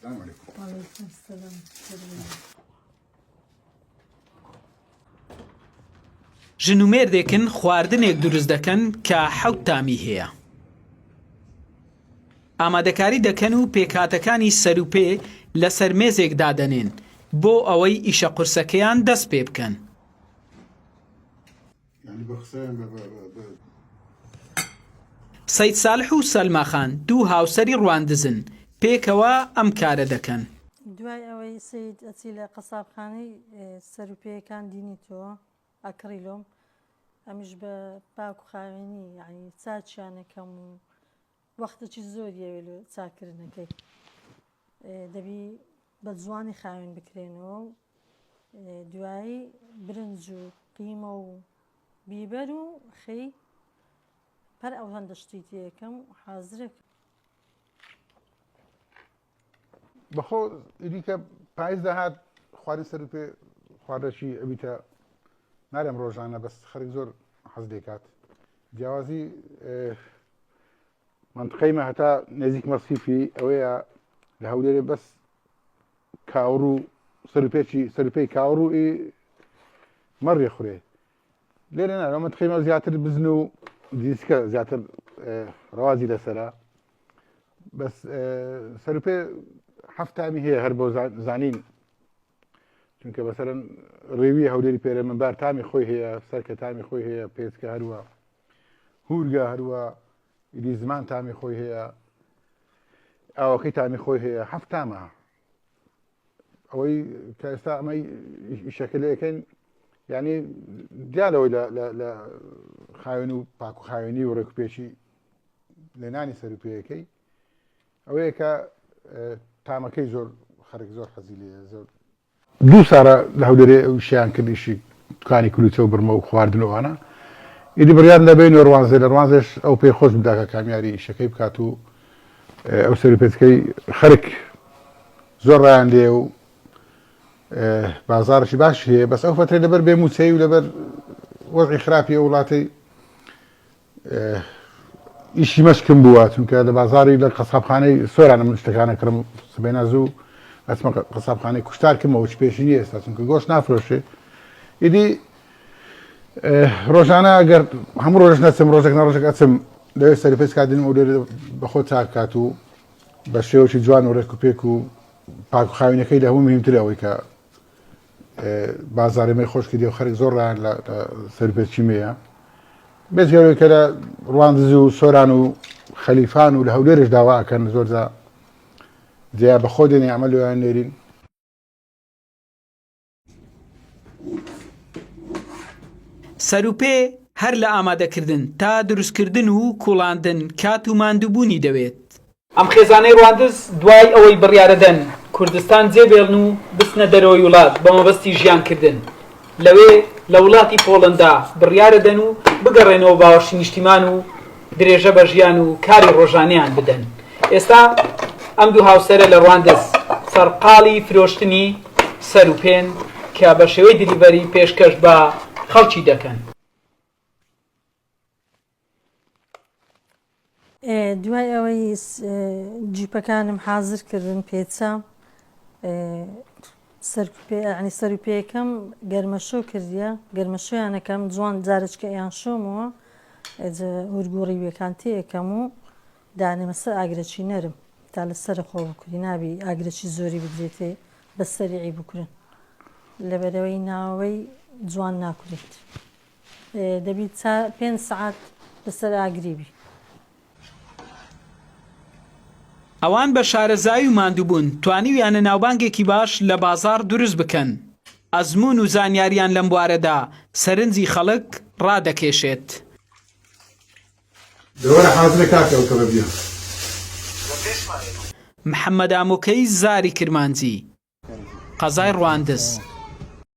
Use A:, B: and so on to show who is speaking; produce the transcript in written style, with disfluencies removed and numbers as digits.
A: السلام عليكم.
B: وعليكم السلام.
C: ژن و مێردێکن خواردنێک دروست دەکەن کە حەوت تامی هەیە. ئامادەکاری دەکەن و پێکهاتەکانی سەر و پێ لەسەر مێزێک دادەنێن بۆ ئەوەی ئیشە قورسەکەیان دەست پێ بکەن. سەید ساڵح و سەلماخان دوو هاوسەری ڕواندزن پێکەوە ئەم کارە دەکەن.
B: دوای ئەوەی سید ئەچی لە قەسابخانەی سەر و پێیەکان دینیتەوە ئەکڕیلۆم ئەمیش بە پاک و خاوێنی یعنی چاچیانەکەم و وەختێکی زۆری ئەوێ لە چاکردنەکەی دەبی بە جوانی خاوێن بکرێنەوە و دوایی برنج و قیمە و بیبەر و خەی پەر ئەو هەندە شتی تێیەکەم و حازرەکەم.
A: بەخۆ ئیدیکە پاییز داهات خواردن سەر و پێ خواردەشی ئەبیتە نارێم ڕۆژانە بەس خەرک زۆر حەز دەکات. جیاوازی منطقەیمە هەتا نێزیک مەسیفی ئەوەیە لە هەولێرێ بەس کاوڕ و سەرپێی کاوڕ و مەڕێ خوێ لێرە نارە منطقەیمە زیاتر بزن و دیسکە زیاتر ڕوازی لەسەرە بەس سەرپێ هەفتامی هەیە هەر بۆ زانین چونکە بەسەرەن ڕێوی هەولێری پێرە منبار تامی خۆی هەیە سەرکە تامی خۆی هەیە پێچکە هەروە هورگە هەروە ئیدی زمان تامی خۆی هەیە ئاوەکەی تامی خۆی هەیە هەفتامە ئەوەی کە ئێستا ئەمەی ئیشەکەلەکەین یعنی دیالەوەی لە خاوێن و پاک و خاوێنی و ڕێکوپێکی لە نانی سەرپێیەکەی ئەوەیە کە تامەکەی زۆر خەرک زۆر حەزی لێ زۆر دوو ساڕە لە هەولێرێ شیان کردیشی دوکانی کلوچە و برمە و خواردنەوەوانە ئیدی بڕیار لەبین و ڕوانزێ لە ڕوانزێش ئەو پێی خۆش بداکە کامیاری شەکەی بکات و ئەو سەرپێچکەی خەرک زۆر ڕایان لێ و بازارشی باش هەیە بەس ئەو فترێ لەبەر بێ موچەی و لەبەر وەزعی خراپی ئەو وڵاتی ئیشی مەشکم بووە چونکە لە بازاری لە قەسابخانەی سۆرانە من شتەکانە کڕم سبەینا زوو ئەچمە قەسابخانەی کوشتار کردمەوە هیچ پێشی نیە ئێستا چونکە گۆشت نافرۆشێ ئیدی ڕۆژانە ئەگەر هەموو ڕۆژ نەچم ڕۆژێک نەڕۆژێک ئەچم لەوێ سەرپێچ کاتدنم و لێرە بەخۆ چاکات و بە شێوەی جوان و ڕێک و پێک و پاک و خاوێنەکەی لە هەموو مهمترە ئەوەی کە بازارێمەی خۆش کردی و خەرک زۆر ڕایان لە سەرپێچی مەیە بێجگەرەوەی کە لە ڕواندز و سۆران و خەلیفان و لە هەولێرش داوا ئەکەن زۆرجا جیا بەخۆ دێنێ ئەمە لەویان نێرین
C: سەروپێ هەر لە ئامادەکردن تا دروستکردن و کوڵاندن کات و ماندووبوونی دەوێت. ئەم خێزانەی ڕواندز دوای ئەوەی بڕیارەدەن کوردستان جێبێڵن و بچنە دەرەوەی وڵات بە مەبەستی ژیانکردن لەوێ لە وڵاتی پۆڵەندا بڕیارەدەن و بگەڕێنەوە باوەشی نیشتیمان و درێژە بە ژیان و کاری ڕۆژانیان بدەن. ئێستا ئەم دوو هاوسەرە لە ڕواندز سەرقاڵی فرۆشتنی سەروپێن کە بە شێوەی دیلیڤەری پێشکەش بە خەڵکی دەکەن.
B: دوای ئەوەی جیپەکانم حازر کردن پێچە سەروپێیەکەم گەرمەشۆ کردیە گەرمەشۆیانەکەم جوان جارچکە یان شۆمەوە هورگوڕی وێکان تێیەکەم و دانێمە سەر ئاگرەچی نەرم تا لە سەر خۆ بکوری نابی ئاگرەکی زۆری بدرێتێ بە سەریعی بکورن لەبەرەوەی ناوەی جوان ناکورێت دەبیت 5 سعات لەسەر ئاگریبی.
C: ئەوان بە شارەزایی و ماندووبوون توانیویانە ناوبانگێکی باش لە بازار دروست بکەن. ئەزمون و زانیاریان لەم بوارەدا سەرنجی خەڵک ڕادەکێشێت. محەممەد ئامۆکەی زاری کرمانجی قەزای ڕواندز.